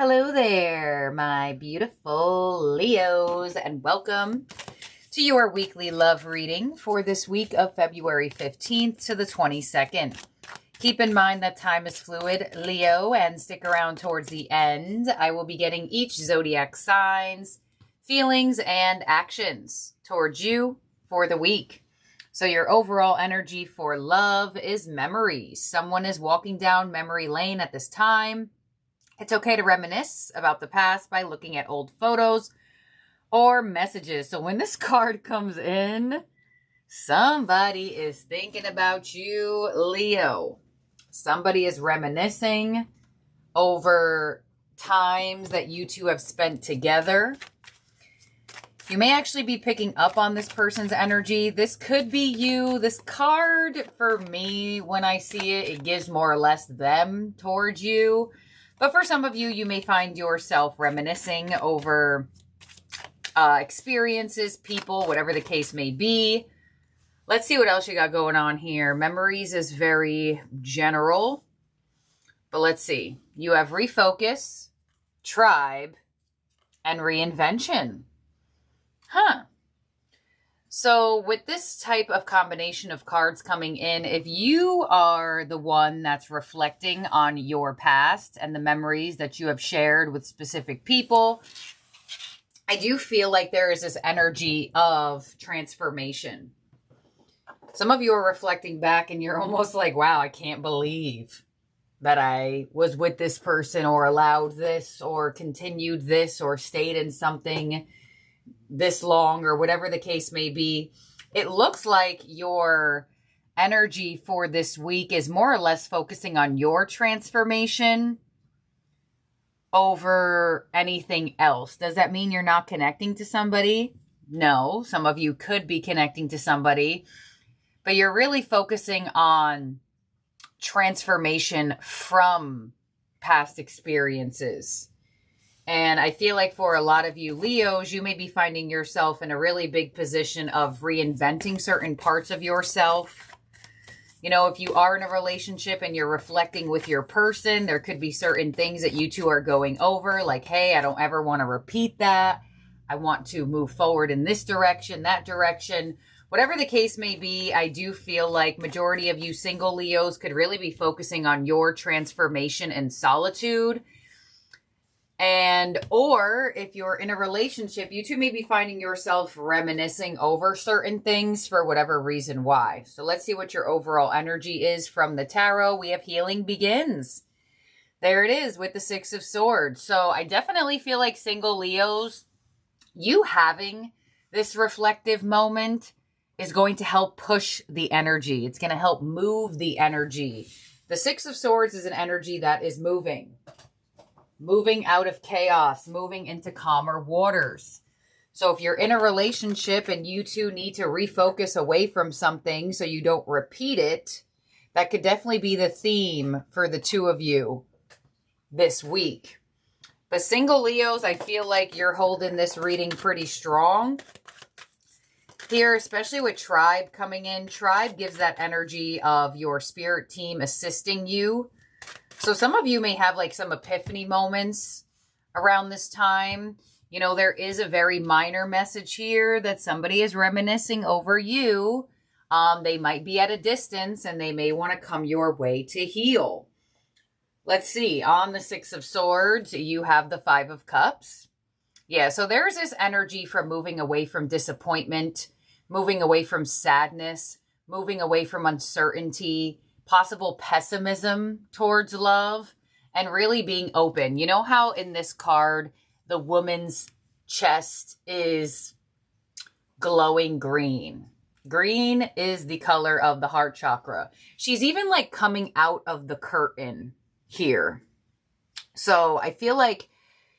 Hello there, my beautiful Leos, and welcome to your weekly love reading for this week of February 15th to the 22nd. Keep in mind that time is fluid, Leo, and stick around towards the end. I will be getting each zodiac signs, feelings, and actions towards you for the week. So your overall energy for love is memories. Someone is walking down memory lane at this time. It's okay to reminisce about the past by looking at old photos or messages. So when this card comes in, somebody is thinking about you, Leo. Somebody is reminiscing over times that you two have spent together. You may actually be picking up on this person's energy. This could be you. This card, for me, when I see it, it gives more or less them towards you. But for some of you, you may find yourself reminiscing over experiences, people, whatever the case may be. Let's see what else you got going on here. Memories is very general. But let's see. You have refocus, tribe, and reinvention. Huh. So with this type of combination of cards coming in, if you are the one that's reflecting on your past and the memories that you have shared with specific people, I do feel like there is this energy of transformation. Some of you are reflecting back and you're almost like, wow, I can't believe that I was with this person or allowed this or continued this or stayed in something this long or whatever the case may be. It looks like your energy for this week is more or less focusing on your transformation over anything else. Does that mean you're not connecting to somebody? No, some of you could be connecting to somebody, but you're really focusing on transformation from past experiences. And I feel like for a lot of you Leos, you may be finding yourself in a really big position of reinventing certain parts of yourself. You know, if you are in a relationship and you're reflecting with your person, there could be certain things that you two are going over. Like, hey, I don't ever want to repeat that. I want to move forward in this direction, that direction. Whatever the case may be, I do feel like majority of you single Leos could really be focusing on your transformation and solitude. And, or if you're in a relationship, you two may be finding yourself reminiscing over certain things for whatever reason why. So let's see what your overall energy is from the tarot. We have healing begins. There it is with the Six of Swords. So I definitely feel like single Leos, you having this reflective moment is going to help push the energy. It's going to help move the energy. The Six of Swords is an energy that is moving out of chaos, moving into calmer waters. So if you're in a relationship and you two need to refocus away from something so you don't repeat it, that could definitely be the theme for the two of you this week. But single Leos, I feel like you're holding this reading pretty strong here, especially with tribe coming in. Tribe gives that energy of your spirit team assisting you. So some of you may have like some epiphany moments around this time. You know, there is a very minor message here that somebody is reminiscing over you. They might be at a distance and they may want to come your way to heal. Let's see. On the Six of Swords, you have the Five of Cups. Yeah, so there's this energy from moving away from disappointment, moving away from sadness, moving away from uncertainty, possible pessimism towards love, and really being open. You know how in this card, the woman's chest is glowing green. Green is the color of the heart chakra. She's even like coming out of the curtain here. So I feel like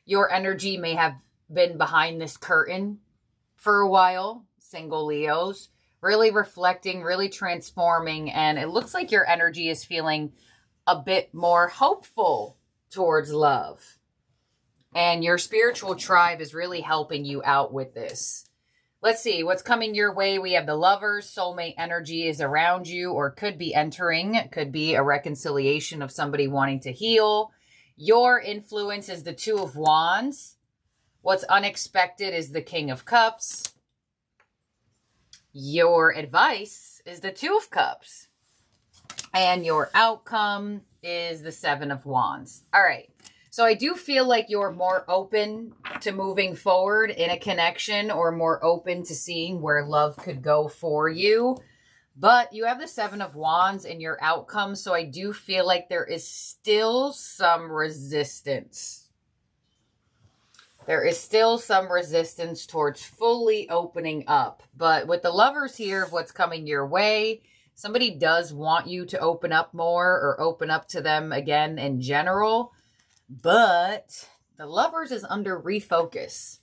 your energy may have been behind this curtain for a while, single Leos. Really reflecting, really transforming, and it looks like your energy is feeling a bit more hopeful towards love. And your spiritual tribe is really helping you out with this. Let's see what's coming your way. We have the Lovers. Soulmate energy is around you or could be entering. It could be a reconciliation of somebody wanting to heal. Your influence is the Two of Wands. What's unexpected is the King of Cups. Your advice is the Two of Cups. And your outcome is the Seven of Wands. All right. So I do feel like you're more open to moving forward in a connection, or more open to seeing where love could go for you. But you have the Seven of Wands in your outcome. So I do feel like there is still some resistance. There is still some resistance towards fully opening up. But with the Lovers here of what's coming your way, somebody does want you to open up more, or open up to them again in general. But the Lovers is under refocus.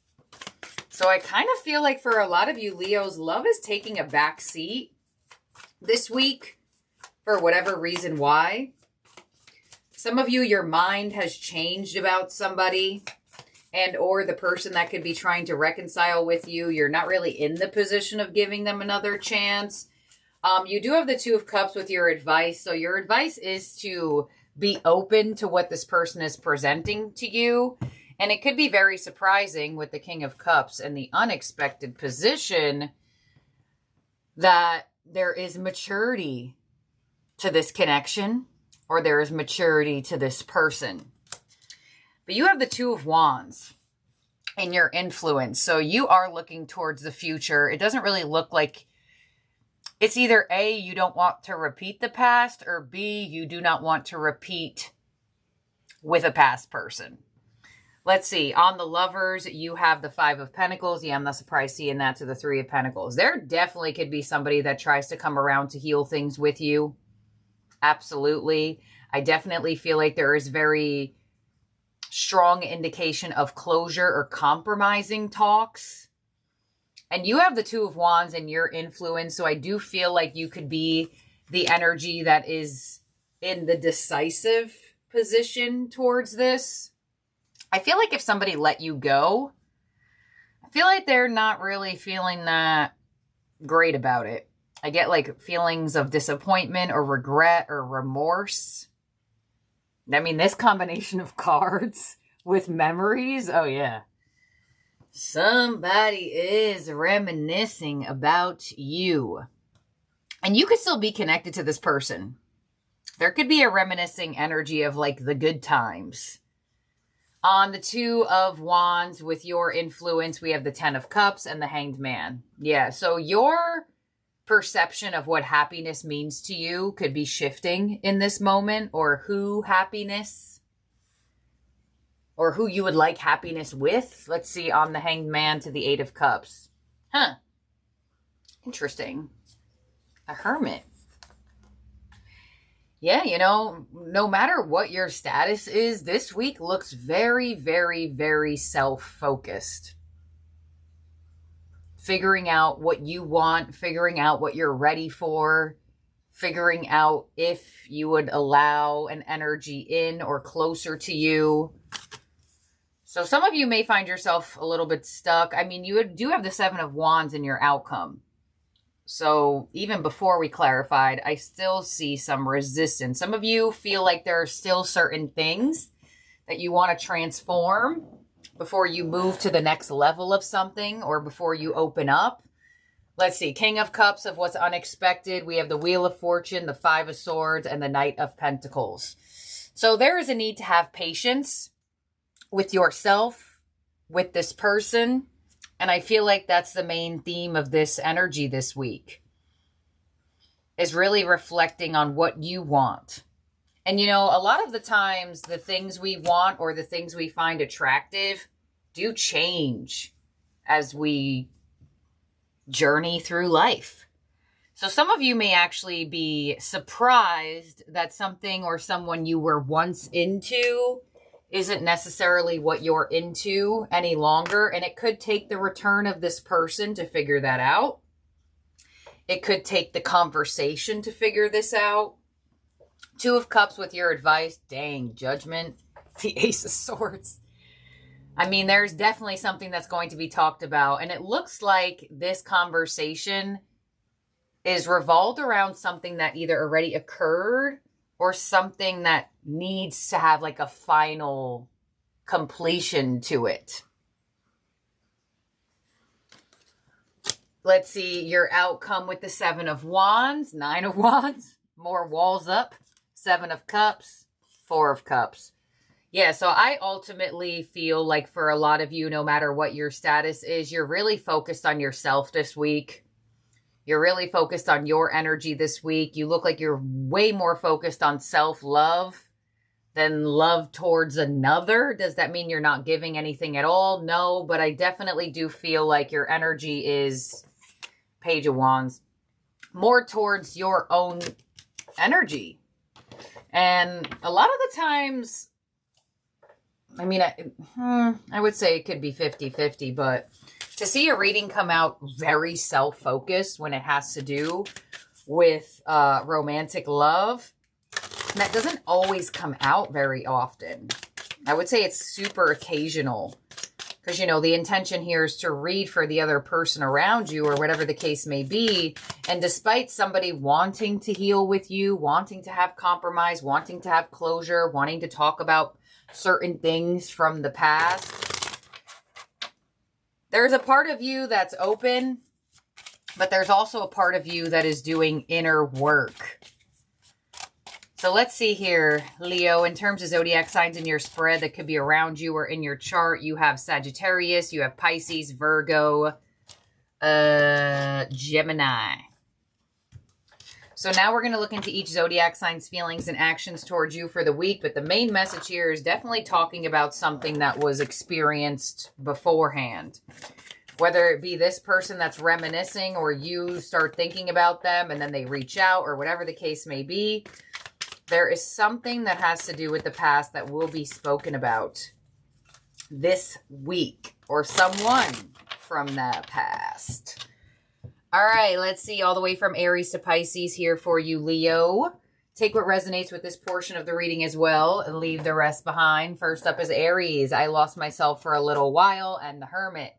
So I kind of feel like for a lot of you Leos, love is taking a back seat this week for whatever reason why. Some of you, your mind has changed about somebody, and or the person that could be trying to reconcile with you. You're not really in the position of giving them another chance. You do have the Two of Cups with your advice. So your advice is to be open to what this person is presenting to you. And it could be very surprising with the King of Cups and the unexpected position that there is maturity to this connection, or there is maturity to this person. But you have the Two of Wands in your influence. So you are looking towards the future. It doesn't really look like it's either A, you don't want to repeat the past, or B, you do not want to repeat with a past person. Let's see. On the Lovers, you have the Five of Pentacles. Yeah, I'm not surprised seeing that to the Three of Pentacles. There definitely could be somebody that tries to come around to heal things with you. Absolutely. I definitely feel like there is very strong indication of closure or compromising talks. And you have the Two of Wands in your influence. So I do feel like you could be the energy that is in the decisive position towards this. I feel like if somebody let you go, I feel like they're not really feeling that great about it. I get like feelings of disappointment or regret or remorse. I mean, this combination of cards with memories. Oh, yeah. Somebody is reminiscing about you. And you could still be connected to this person. There could be a reminiscing energy of like the good times. On the Two of Wands with your influence, we have the Ten of Cups and the Hanged Man. Yeah, so your perception of what happiness means to you could be shifting in this moment, or who happiness, or who you would like happiness with. Let's see, on the Hanged Man to the Eight of Cups. Huh. Interesting. A Hermit. Yeah, you know, no matter what your status is, this week looks very, very, very self-focused. Figuring out what you want, figuring out what you're ready for, figuring out if you would allow an energy in or closer to you. So some of you may find yourself a little bit stuck. I mean, you do have the Seven of Wands in your outcome. So even before we clarified, I still see some resistance. Some of you feel like there are still certain things that you want to transform before you move to the next level of something, or before you open up. Let's see. King of Cups of what's unexpected. We have the Wheel of Fortune, the Five of Swords, and the Knight of Pentacles. So there is a need to have patience with yourself, with this person. And I feel like that's the main theme of this energy this week, is really reflecting on what you want. And, you know, a lot of the times the things we want or the things we find attractive do change as we journey through life. So some of you may actually be surprised that something or someone you were once into isn't necessarily what you're into any longer. And it could take the return of this person to figure that out. It could take the conversation to figure this out. Two of Cups with your advice. Dang, Judgment. The Ace of Swords. I mean, there's definitely something that's going to be talked about. And it looks like this conversation is revolved around something that either already occurred or something that needs to have like a final completion to it. Let's see your outcome with the 7 of Wands, 9 of Wands, more walls up, 7 of Cups, 4 of Cups. Yeah, so I ultimately feel like for a lot of you, no matter what your status is, you're really focused on yourself this week. You're really focused on your energy this week. You look like you're way more focused on self-love than love towards another. Does that mean you're not giving anything at all? No, but I definitely do feel like your energy is, Page of Wands, more towards your own energy. And a lot of the times, I mean, I would say it could be 50-50, but to see a reading come out very self-focused when it has to do with romantic love, that doesn't always come out very often. I would say it's super occasional because, you know, the intention here is to read for the other person around you or whatever the case may be. And despite somebody wanting to heal with you, wanting to have compromise, wanting to have closure, wanting to talk about certain things from the past, there's a part of you that's open, but there's also a part of you that is doing inner work. So let's see here, Leo, in terms of zodiac signs in your spread that could be around you or in your chart, you have Sagittarius, you have Pisces, Virgo, Gemini. So now we're going to look into each zodiac sign's feelings and actions towards you for the week. But the main message here is definitely talking about something that was experienced beforehand. Whether it be this person that's reminiscing or you start thinking about them and then they reach out or whatever the case may be. There is something that has to do with the past that will be spoken about this week or someone from that past. All right, let's see all the way from Aries to Pisces here for you, Leo. Take what resonates with this portion of the reading as well and leave the rest behind. First up is Aries. I lost myself for a little while, and the Hermit.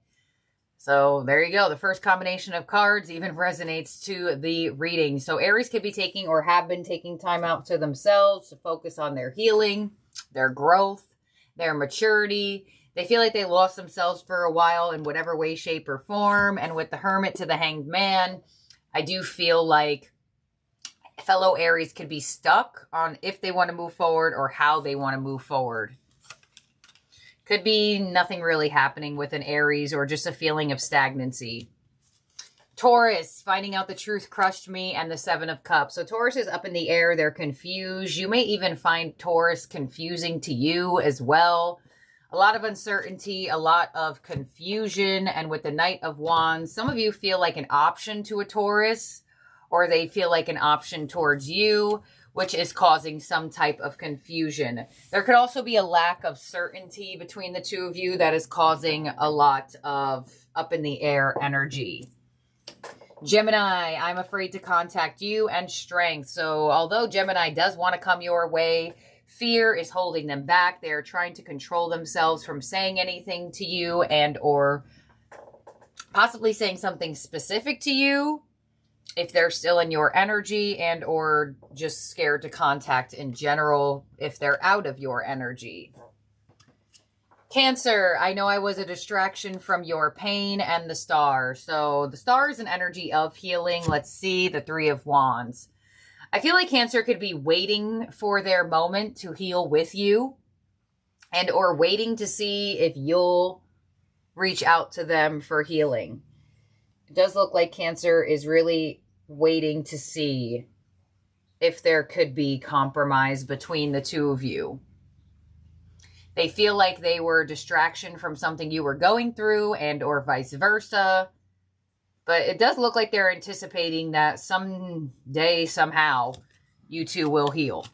So there you go. The first combination of cards even resonates to the reading. So Aries could be taking or have been taking time out to themselves to focus on their healing, their growth, their maturity. They feel like they lost themselves for a while in whatever way, shape, or form. And with the Hermit to the Hanged Man, I do feel like fellow Aries could be stuck on if they want to move forward or how they want to move forward. Could be nothing really happening with an Aries or just a feeling of stagnancy. Taurus, finding out the truth crushed me, and the 7 of Cups. So Taurus is up in the air. They're confused. You may even find Taurus confusing to you as well. A lot of uncertainty, a lot of confusion. And with the Knight of Wands, some of you feel like an option to a Taurus, or they feel like an option towards you, which is causing some type of confusion. There could also be a lack of certainty between the two of you that is causing a lot of up in the air energy. Gemini, I'm afraid to contact you, and Strength. So although Gemini does want to come your way, fear is holding them back. They're trying to control themselves from saying anything to you and or possibly saying something specific to you if they're still in your energy, and or just scared to contact in general if they're out of your energy. Cancer, I know I was a distraction from your pain, and the Star. So the Star is an energy of healing. Let's see, the 3 of Wands. I feel like Cancer could be waiting for their moment to heal with you, and or waiting to see if you'll reach out to them for healing. It does look like Cancer is really waiting to see if there could be compromise between the two of you. They feel like they were a distraction from something you were going through, and or vice versa. But it does look like they're anticipating that someday, somehow, you two will heal.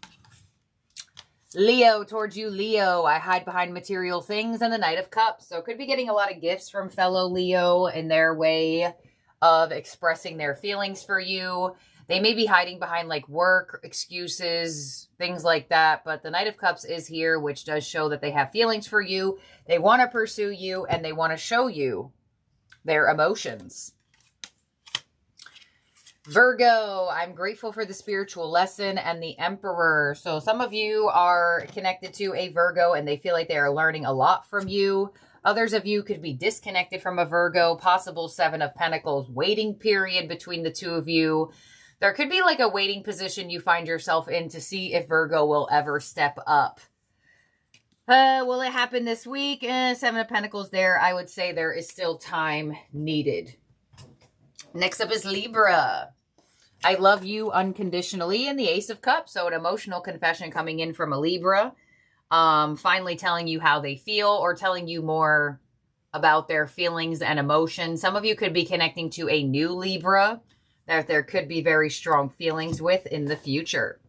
Leo, towards you, Leo, I hide behind material things, and the Knight of Cups. So could be getting a lot of gifts from fellow Leo in their way of expressing their feelings for you. They may be hiding behind like work, excuses, things like that. But the Knight of Cups is here, which does show that they have feelings for you. They want to pursue you, and they want to show you their emotions. Virgo, I'm grateful for the spiritual lesson and the Emperor. So some of you are connected to a Virgo and they feel like they are learning a lot from you. Others of you could be disconnected from a Virgo, possible Seven of Pentacles waiting period between the two of you. There could be like a waiting position you find yourself in to see if Virgo will ever step up. Will it happen this week? Seven of Pentacles there. I would say there is still time needed. Next up is Libra. I love you unconditionally, and the Ace of Cups. So an emotional confession coming in from a Libra. Finally telling you how they feel or telling you more about their feelings and emotions. Some of you could be connecting to a new Libra that there could be very strong feelings with in the future.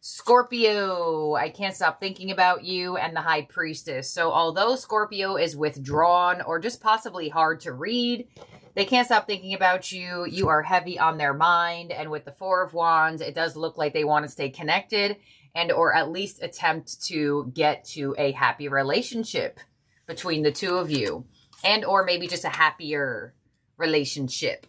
Scorpio, I can't stop thinking about you, and the High Priestess. So although Scorpio is withdrawn or just possibly hard to read, they can't stop thinking about you. You are heavy on their mind. And with the Four of Wands, it does look like they want to stay connected and or at least attempt to get to a happy relationship between the two of you. And or maybe just a happier relationship.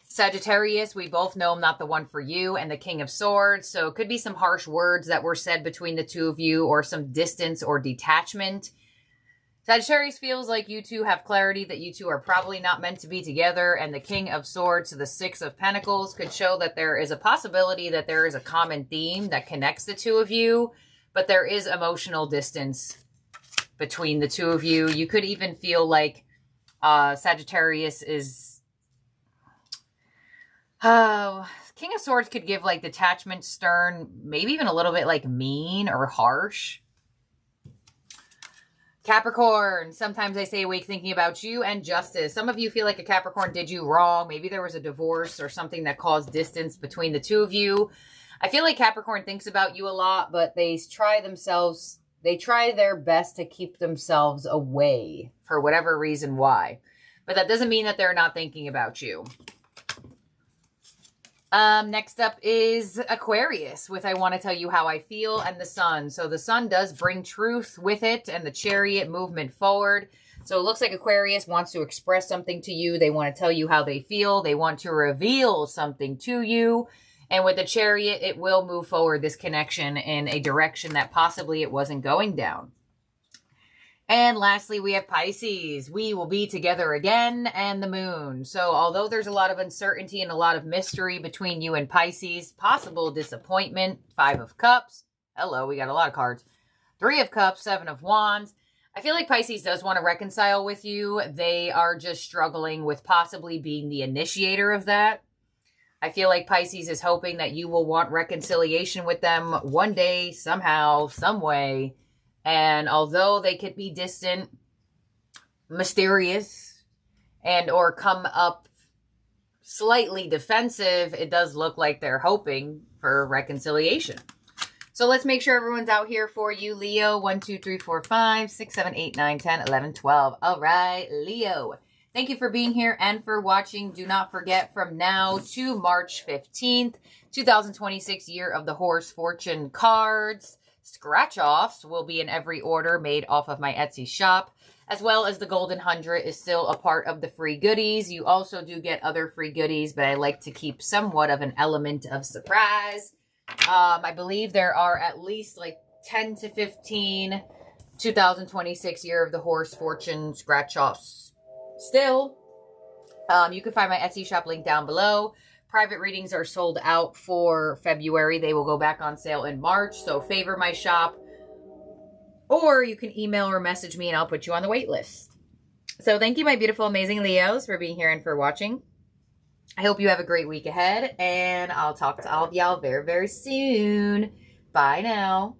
Sagittarius, we both know I'm not the one for you, and the King of Swords. So it could be some harsh words that were said between the two of you or some distance or detachment. Sagittarius feels like you two have clarity that you two are probably not meant to be together, and the King of Swords, the Six of Pentacles, could show that there is a possibility that there is a common theme that connects the two of you, but there is emotional distance between the two of you. You could even feel like Sagittarius is... King of Swords could give like detachment, stern, maybe even a little bit like mean or harsh. Capricorn, sometimes I stay awake thinking about you, and Justice. Some of you feel like a Capricorn did you wrong. Maybe there was a divorce or something that caused distance between the two of you. I feel like Capricorn thinks about you a lot, but they try their best to keep themselves away for whatever reason why. But that doesn't mean that they're not thinking about you. Next up is Aquarius with I Want to Tell You How I Feel, and the Sun. So the Sun does bring truth with it and the Chariot movement forward. So it looks like Aquarius wants to express something to you. They want to tell you how they feel. They want to reveal something to you. And with the Chariot, it will move forward this connection in a direction that possibly it wasn't going down. And lastly, we have Pisces. We will be together again, and the Moon. So although there's a lot of uncertainty and a lot of mystery between you and Pisces, possible disappointment, Five of Cups. Hello, we got a lot of cards. Three of Cups, Seven of Wands. I feel like Pisces does want to reconcile with you. They are just struggling with possibly being the initiator of that. I feel like Pisces is hoping that you will want reconciliation with them one day, somehow, some way. And although they could be distant, mysterious, and or come up slightly defensive, it does look like they're hoping for reconciliation. So let's make sure everyone's out here for you, Leo. 1, 2, 3, 4, 5, 6, 7, 8, 9, 10, 11, 12. All right, Leo. Thank you for being here and for watching. Do not forget, from now to March 15th, 2026, Year of the Horse Fortune cards. Scratch-offs will be in every order made off of my Etsy shop, as well as the Golden 100 is still a part of the free goodies. You also do get other free goodies, but I like to keep somewhat of an element of surprise. I believe there are at least like 10 to 15 2026 Year of the Horse Fortune scratch-offs still. You can find my Etsy shop link down below. Private readings are sold out for February. They will go back on sale in March. So favor my shop. Or you can email or message me and I'll put you on the wait list. So thank you, my beautiful, amazing Leos, for being here and for watching. I hope you have a great week ahead. And I'll talk to all of y'all very, very soon. Bye now.